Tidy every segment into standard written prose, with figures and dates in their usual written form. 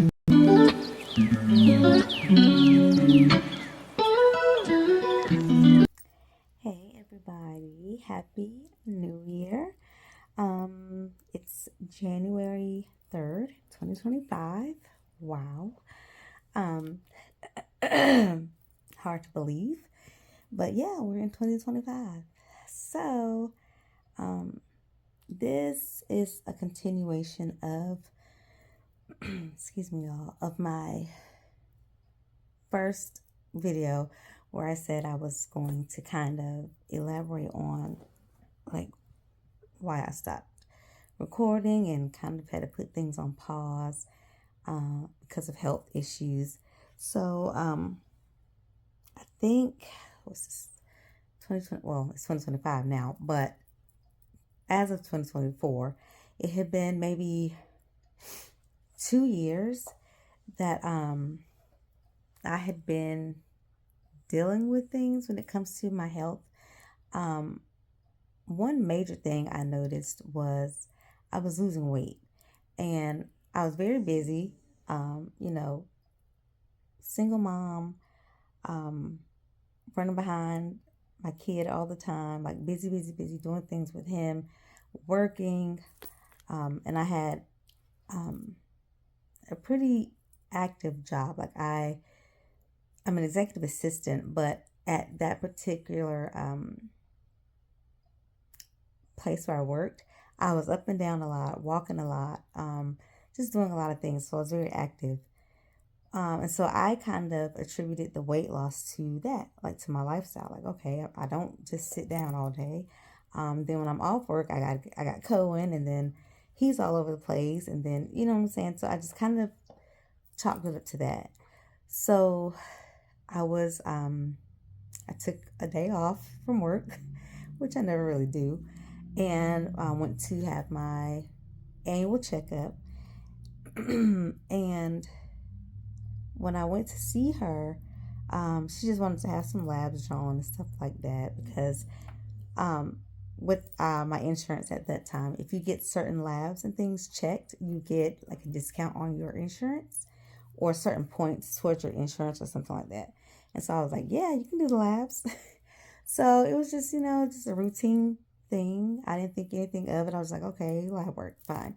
Hey everybody, happy new year. It's January 3rd, 2025. Wow. Um Hard to believe, but yeah, we're in 2025. So, um this is a continuation of excuse me y'all, of my first video where I said I was going to kind of elaborate on like why I stopped recording and kind of had to put things on pause because of health issues. So I think what's this 2020? Well, it's 2025 now, but as of 2024, it had been maybe 2 years that I had been dealing with things when it comes to my health. Um, One major thing I noticed was I was losing weight and I was very busy. You know, single mom, um, running behind my kid all the time, like busy, busy, busy, doing things with him, working. And I had um, a pretty active job. I'm an executive assistant, but at that particular place where I worked, I was up and down a lot, walking a lot, just doing a lot of things. So I was very active. And so I kind of attributed the weight loss to that, like to my lifestyle. Like, okay, I don't just sit down all day. Then when I'm off work, I got Cohen, and then he's all over the place, and then you know what I'm saying. So I just kind of chalked it up to that. So I took a day off from work, which I never really do, and I went to have my annual checkup. And when I went to see her, she just wanted to have some labs drawn and stuff like that because um, with my insurance at that time, if you get certain labs and things checked, you get like a discount on your insurance or certain points towards your insurance or something like that. And so I was like, yeah, you can do the labs. So it was just, just a routine thing. I didn't think anything of it. I was like, okay, lab work, fine.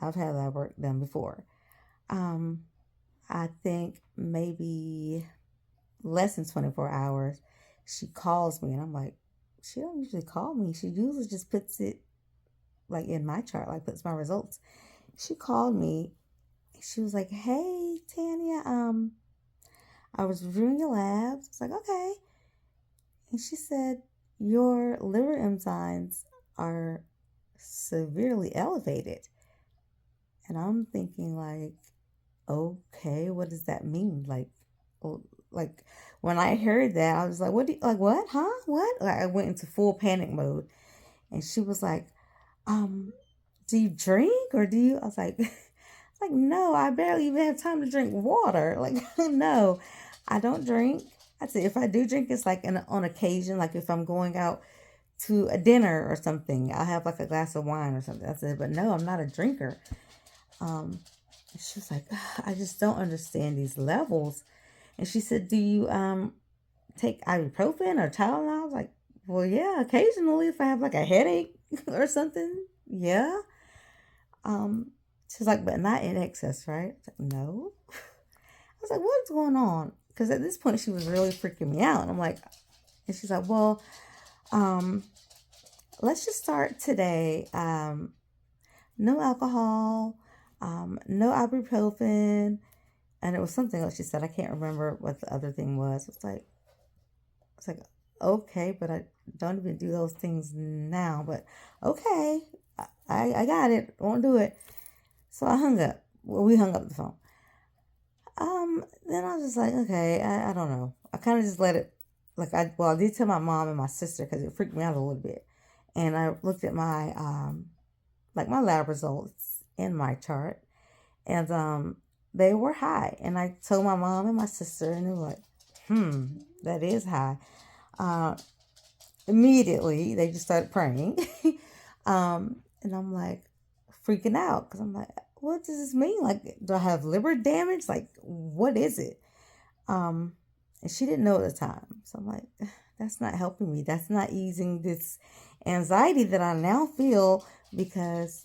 I've had lab work done before. Um, I think maybe less than 24 hours, she calls me and I'm like, she don't usually call me. She usually just puts it like in my chart, like puts my results. She called me. She was like, hey, Tanya, I was reviewing your labs. I was like, okay. And she said, your liver enzymes are severely elevated. And I'm thinking like, okay, what does that mean? Like when I heard that, I was like, what? Huh? What? Like I went into full panic mode. And she was like, um, do you drink or do you? I was like, like, no, I barely even have time to drink water. Like, no, I don't drink. I said, if I do drink, it's like on occasion, like if I'm going out to a dinner or something, I'll have like a glass of wine or something. I said, but no, I'm not a drinker. Um, she was like, I just don't understand these levels. And she said, do you take ibuprofen or Tylenol? I was like, well, yeah, occasionally if I have like a headache or something, yeah. She's like, but not in excess, right? I was like, no. I was like, what's going on? Because at this point she was really freaking me out. And I'm like, and she's like, well, um, let's just start today. No alcohol, no ibuprofen, and it was something else she said. I can't remember what the other thing was. It's like, okay, but I don't even do those things now. But okay, I got it. Won't do it. So I hung up. Well, we hung up the phone. Then I was just like, okay, I don't know. I kind of just let it. I did tell my mom and my sister because it freaked me out a little bit, and I looked at my my lab results in my chart, and they were high. And I told my mom and my sister, and they were like, that is high. Uh, Immediately, they just started praying. And I'm like freaking out because I'm like, what does this mean? Like, do I have liver damage? Like, what is it? And she didn't know at the time. So I'm like, that's not helping me. That's not easing this anxiety that I now feel because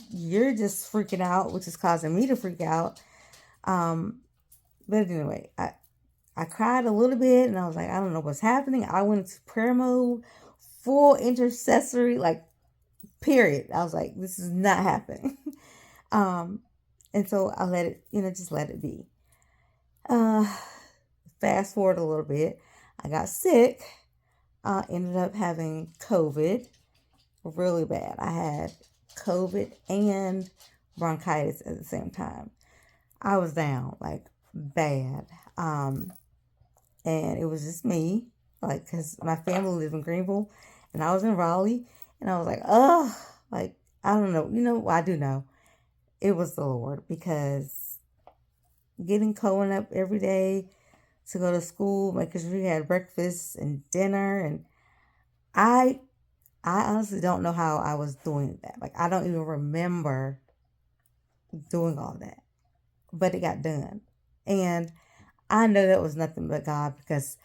you're just freaking out, which is causing me to freak out. But anyway, I cried a little bit and I was like, I don't know what's happening. I went into prayer mode, full intercessory, like, period. I was like, this is not happening. And so I let it, just let it be. Fast forward a little bit. I got sick. Ended up having COVID really bad. I had COVID and bronchitis at the same time. I was down, like, bad. And it was just me, like, because my family lived in Greenville and I was in Raleigh. And I was like, oh, like, I don't know. I do know. It was the Lord, because getting Cohen up every day to go to school, making sure he had breakfast and dinner. And I honestly don't know how I was doing that. Like, I don't even remember doing all that, but it got done. And I know that was nothing but God, because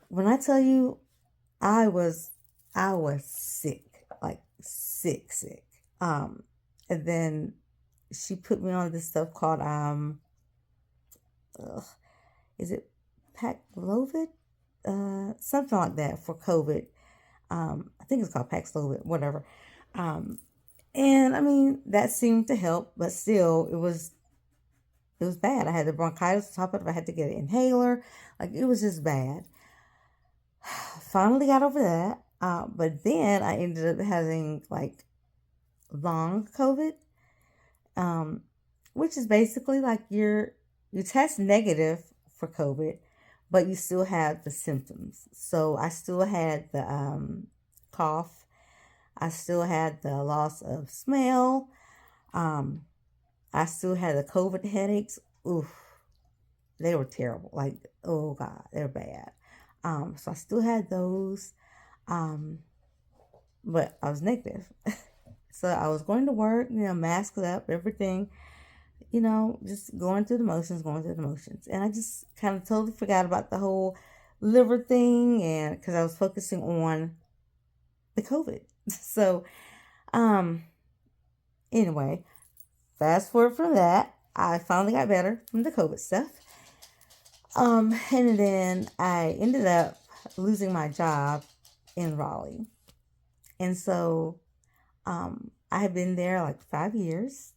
when I tell you I was sick, like sick. And then she put me on this stuff called, is it Paxlovid? Something like that for COVID. I think it's called Paxlovid, whatever. And I mean, that seemed to help, but still it was bad. I had the bronchitis on top of it. I had to get an inhaler. Like, it was just bad. Finally got over that. But then I ended up having, like, long COVID, which is basically like you test negative for COVID, but you still have the symptoms. So I still had the cough. I still had the loss of smell. I still had the COVID headaches. Oof, they were terrible. Like, oh God, they're bad. So I still had those. But I was negative. So I was going to work, masked up, everything, just going through the motions. And I just kind of totally forgot about the whole liver thing, and because I was focusing on the COVID. So, anyway, fast forward from that, I finally got better from the COVID stuff. And then I ended up losing my job in Raleigh. And so, I had been there like 5 years.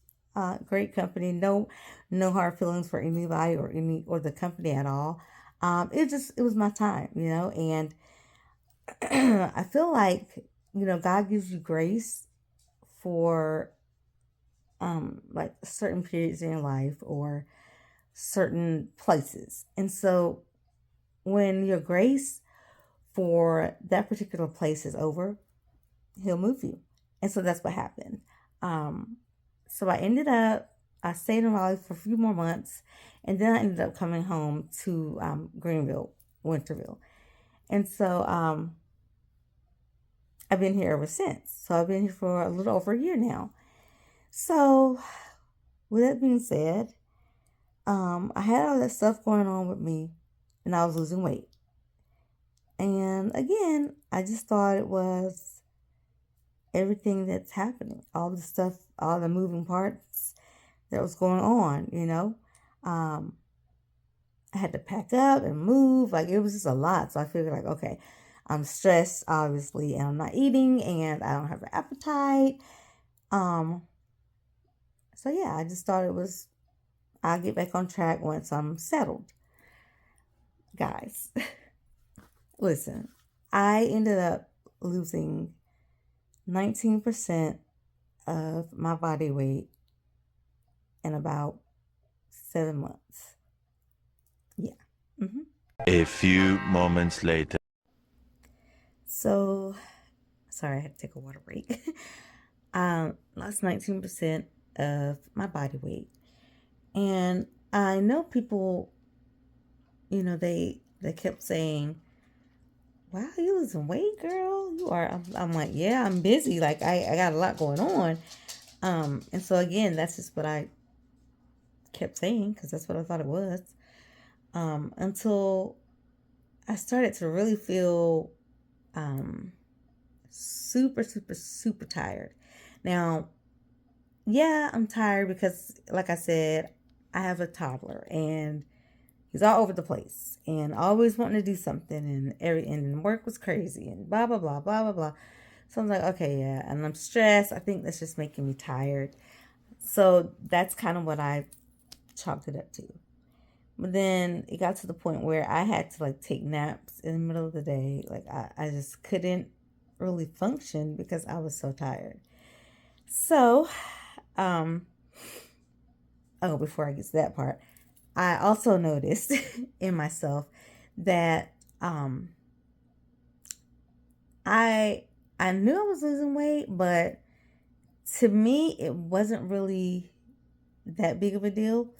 Great company. No hard feelings for anybody or the company at all. It was my time, and I feel like, God gives you grace for, like, certain periods in your life or certain places. And so when your grace for that particular place is over, he'll move you. And so that's what happened. So I stayed in Raleigh for a few more months, and then I ended up coming home to Greenville, Winterville. And so I've been here ever since. So I've been here for a little over a year now. So with that being said, I had all that stuff going on with me, and I was losing weight. And again, I just thought it was everything that's happening, all the stuff, all the moving parts that was going on, I had to pack up and move. Like, it was just a lot. So I figured, like, okay, I'm stressed, obviously, and I'm not eating, and I don't have an appetite. So yeah, I just thought I'll get back on track once I'm settled. Guys, listen, I ended up losing 19% of my body weight in about 7 months. Yeah. Mm-hmm. A few moments later. So, sorry, I had to take a water break. Lost 19% of my body weight. And I know people, they kept saying, wow, you losing weight, girl. You are. I'm like, yeah, I'm busy. Like, I got a lot going on. And so again, that's just what I kept saying because that's what I thought it was. Until I started to really feel super, super, super tired. Now, yeah, I'm tired because, like I said, I have a toddler and he's all over the place and always wanting to do something, and work was crazy and blah blah blah blah blah blah. So I'm like, okay, yeah, and I'm stressed. I think that's just making me tired. So that's kind of what I chalked it up to. But then it got to the point where I had to like take naps in the middle of the day. Like I just couldn't really function because I was so tired. So, um, oh, before I get to that part, I also noticed in myself that I I knew I was losing weight, but to me it wasn't really that big of a deal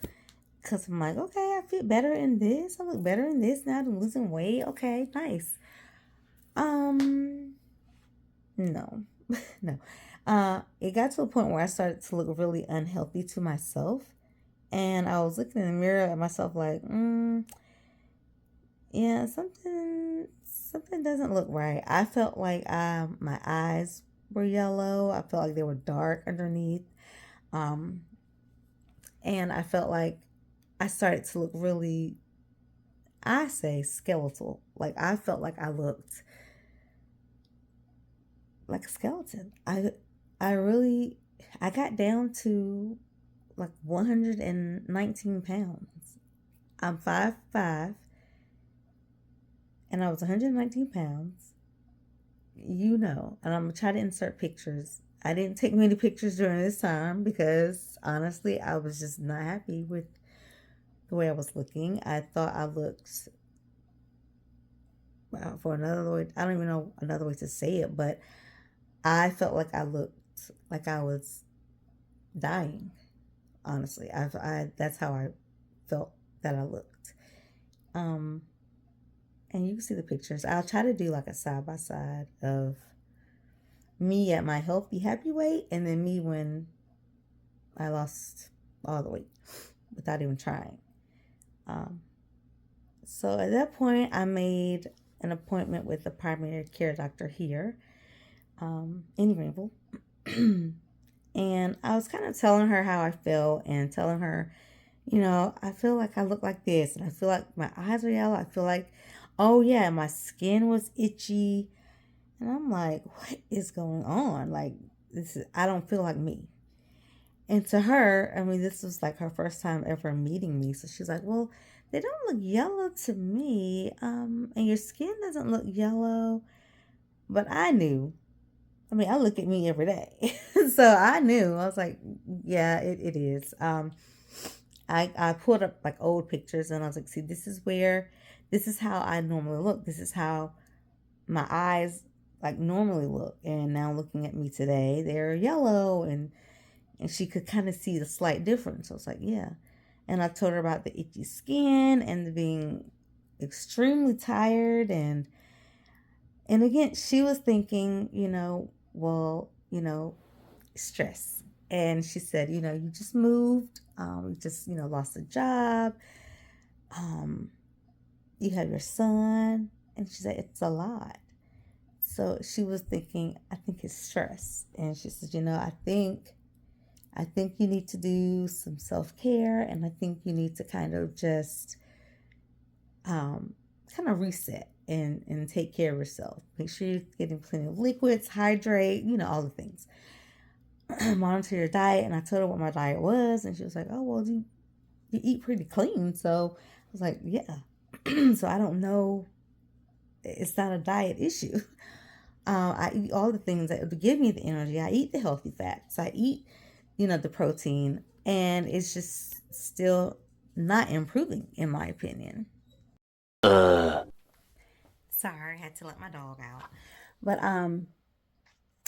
because I'm like, okay, I feel better in this. I look better in this now. I'm losing weight. Okay, nice. Um, no, no. It got to a point where I started to look really unhealthy to myself, and I was looking in the mirror at myself like, yeah, something doesn't look right. I felt like my eyes were yellow. I felt like they were dark underneath. Um, and I felt like I started to look really, I say skeletal. Like I felt like I looked like a skeleton. I really I got down to like 119 pounds. I'm 5'5" and I was 119 pounds. You know, and I'm gonna try to insert pictures. I didn't take many pictures during this time because honestly, I was just not happy with the way I was looking. I thought I looked, well, for another way, I don't even know another way to say it, but I felt like I looked like I was dying. Honestly, I that's how I felt that I looked. Um, and you can see the pictures. I'll try to do like a side by side of me at my healthy, happy weight, and then me when I lost all the weight without even trying. Um, so at that point, I made an appointment with the primary care doctor here in Greenville. And I was kind of telling her how I felt and telling her, you know, I feel like I look like this and I feel like my eyes are yellow. I feel like, oh yeah, my skin was itchy. And I'm like, what is going on? Like, I don't feel like me. And to her, I mean, this was like her first time ever meeting me. So she's like, well, they don't look yellow to me. And your skin doesn't look yellow. But I knew. I mean, I look at me every day. So I knew. I was like, yeah, it is. I pulled up like old pictures and I was like, see, this is how I normally look. This is how my eyes like normally look. And now looking at me today, they're yellow and she could kind of see the slight difference. I was like, yeah. And I told her about the itchy skin and the being extremely tired and again, she was thinking, you know, well, you know, stress. And she said, you know, you just moved, you just, you know, lost a job, um, you have your son, and she said it's a lot. So she was thinking, I think it's stress, and she said, you know, I think you need to do some self care, and I think you need to kind of just kind of reset and take care of yourself. Make sure you're getting plenty of liquids, hydrate, you know, all the things. Monitor your diet. And I told her what my diet was, and she was like, oh, well, you eat pretty clean. So I was like, yeah. So I don't know. It's not a diet issue. I eat all the things that would give me the energy. I eat the healthy fats. I eat, you know, the protein. And it's just still not improving, in my opinion. Sorry, I had to let my dog out. But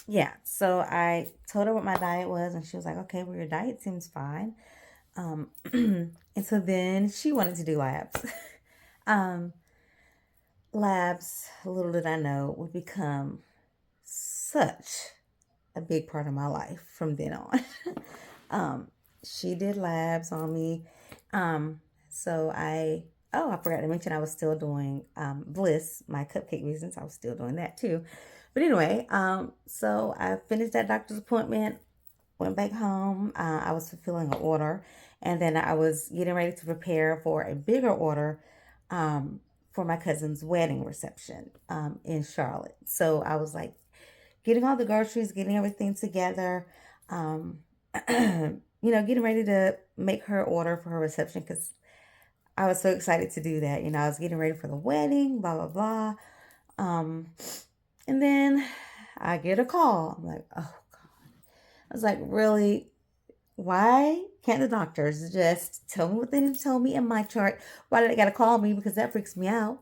yeah, so I told her what my diet was and she was like, okay, well your diet seems fine. And so then she wanted to do labs. um Labs, little did I know, would become such a big part of my life from then on. um, she did labs on me. So I forgot to mention I was still doing Bliss, my cupcake business. I was still doing that too. But anyway, so I finished that doctor's appointment, went back home. I was fulfilling an order, and then I was getting ready to prepare for a bigger order for my cousin's wedding reception in Charlotte. So I was like getting all the groceries, getting everything together, um, getting ready to make her order for her reception because I was so excited to do that. I was getting ready for the wedding, blah, blah, blah. Um, and then I get a call. I'm like, oh, God. I was like, really? Why can't the doctors just tell me what they need to tell me in my chart? Why did they got to call me? Because that freaks me out.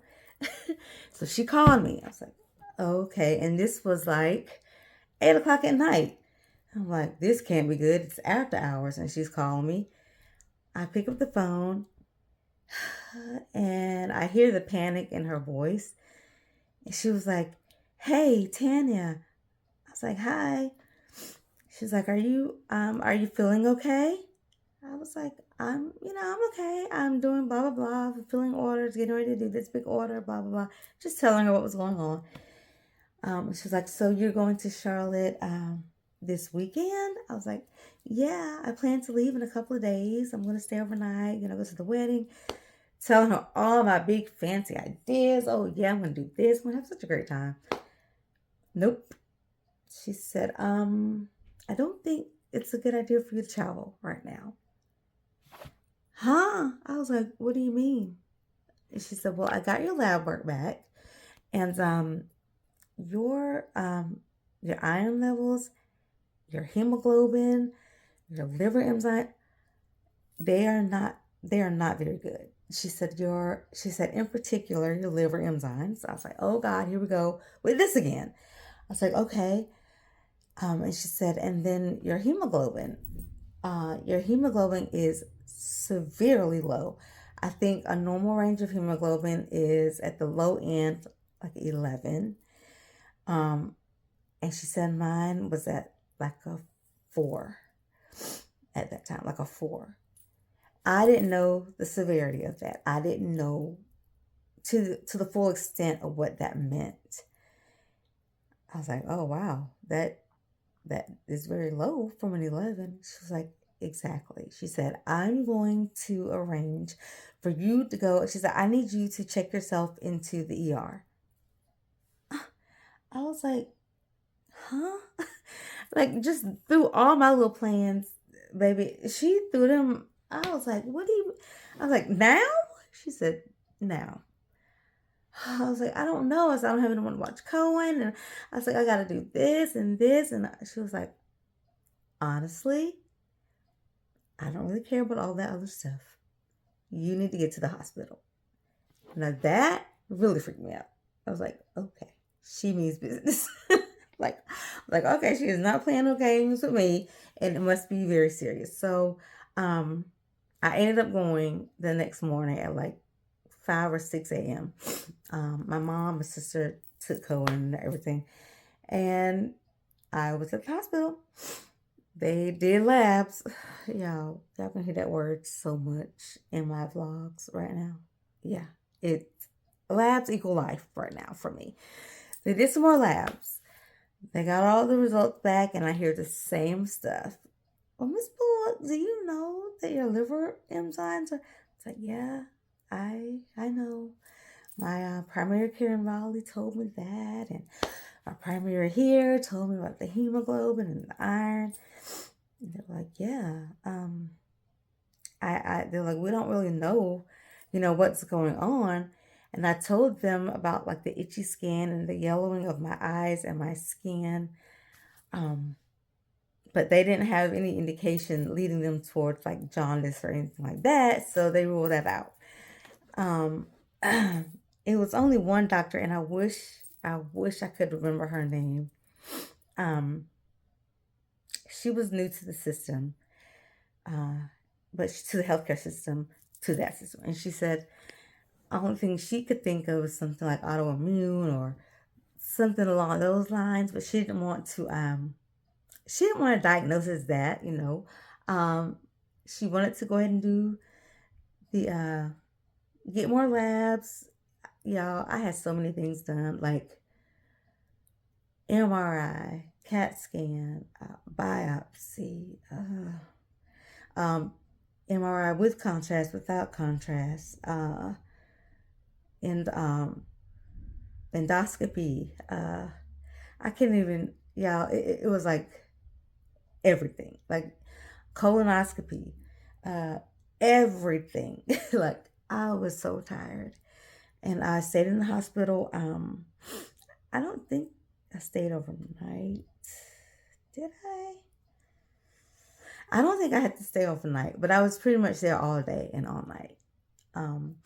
So she called me. I was like, okay. And this was like 8 o'clock at night. I'm like, this can't be good. It's after hours. And she's calling me. I pick up the phone and I hear the panic in her voice. And she was like, hey, Tanya. I was like, hi. She's like, are you feeling okay? I was like, I'm okay. I'm doing blah, blah, blah, fulfilling orders, getting ready to do this big order, blah, blah, blah. Just telling her what was going on. She was like, so you're going to Charlotte this weekend? I was like, yeah, I plan to leave in a couple of days. I'm going to stay overnight, go to the wedding. Telling her all my big fancy ideas. Oh, yeah, I'm going to do this. I'm going to have such a great time. Nope. She said, I don't think it's a good idea for you to travel right now. Huh? I was like, what do you mean? And she said, well, I got your lab work back, and your iron levels, your hemoglobin, your liver enzyme, they are not very good. She said in particular your liver enzymes. I was like, oh God, here we go with this again. I was like, okay. And she said, and then your hemoglobin. Your hemoglobin is severely low. I think a normal range of hemoglobin is at the low end, like 11. And she said mine was at like a 4 at that time, like a 4. I didn't know the severity of that. I didn't know to the full extent of what that meant. I was like, oh wow, that is very low from an 11. She was like, exactly. She said, I'm going to arrange for you to go. She said, I need you to check yourself into the ER. I was like, huh? Like, just through all my little plans, baby, she threw them. I was like, I was like, now? She said, now. I was like, I don't know. I said, I don't have anyone to watch Cohen. And I was like, I got to do this and this. And she was like, honestly, I don't really care about all that other stuff. You need to get to the hospital. Now that really freaked me out. I was like, okay, she means business. like, okay, she is not playing no games with me, and it must be very serious. So, I ended up going the next morning at like 5 or 6 a.m. My mom, my sister took Cohen and everything, and I was at the hospital. They did labs. Y'all can hear that word so much in my vlogs right now. Yeah, labs equal life right now for me. They did some more labs. They got all the results back, and I hear the same stuff. Well, Miss Bullock, do you know that your liver enzymes are? It's like, yeah, I know. My primary care in Raleigh told me that, and my primary here told me about the hemoglobin and the iron. And they're like, yeah, they're like, we don't really know, what's going on. And I told them about like the itchy skin and the yellowing of my eyes and my skin. But they didn't have any indication leading them towards like jaundice or anything like that. So they ruled that out. Um, it was only one doctor, and I wish I could remember her name. She was new to the system, but to the healthcare system, to that system. And she said, only thing she could think of was something like autoimmune or something along those lines, but she didn't want to she didn't want to diagnose as that, you know. She wanted to go ahead and do the get more labs. Y'all, I had so many things done, like MRI, CAT scan, biopsy, MRI with contrast, without contrast, and endoscopy. I can't even, y'all, it was like everything, like colonoscopy, uh, everything. Like, I was so tired. And I stayed in the hospital. I don't think I stayed overnight. Did I? I don't think I had to stay overnight, but I was pretty much there all day and all night. Um,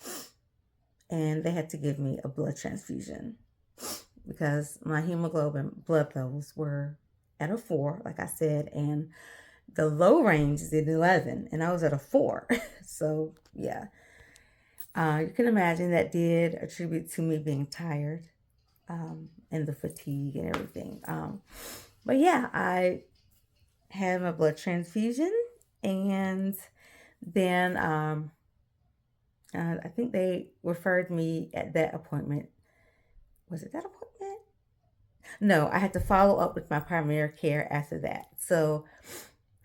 and they had to give me a blood transfusion because my hemoglobin blood levels were at a 4, like I said, and the low range is at 11, and I was at a 4. So, yeah. You can imagine that did attribute to me being tired, and the fatigue and everything. But yeah, I had my blood transfusion, and then I think they referred me at that appointment. Was it that appointment? No, I had to follow up with my primary care after that. So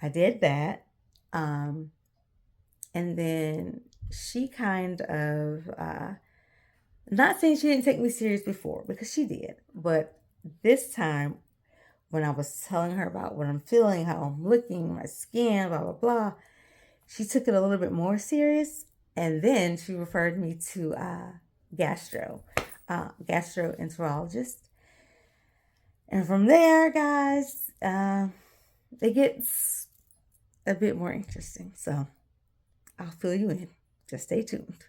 I did that. Um, and then she kind of, not saying she didn't take me serious before, because she did, but this time when I was telling her about what I'm feeling, how I'm looking, my skin, blah, blah, blah, she took it a little bit more serious. And then she referred me to gastroenterologist. And from there, guys, it gets a bit more interesting. So I'll fill you in. Just stay tuned.